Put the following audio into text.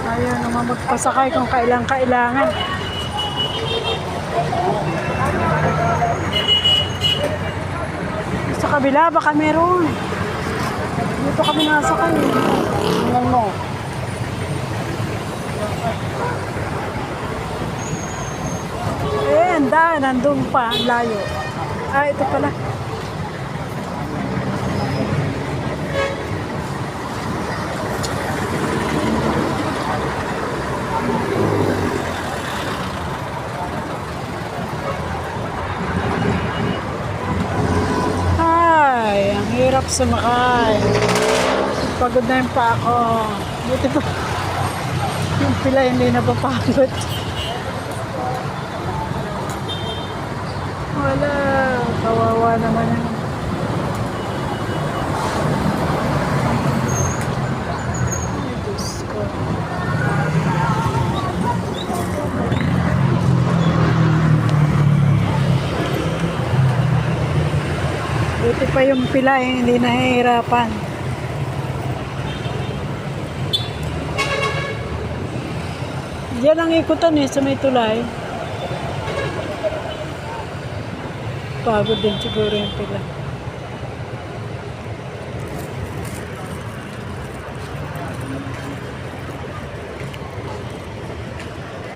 Ayaw naman magpasakay kung kailangan. Sa kabila, baka meron. Dito kami nasakay. Tingnan mo. Nandun pa, layo. Ito pala. Ang hirap sumakay. Pagod na yung pa ako. Buti pa. Yung pila hindi napapagod. Wala. Kawawa naman yun. Ay, Diyos ko. Buti pa yung pila hindi nahihirapan. Diyan ang ikutan sa may tulay. Pagod din siguro yung pila.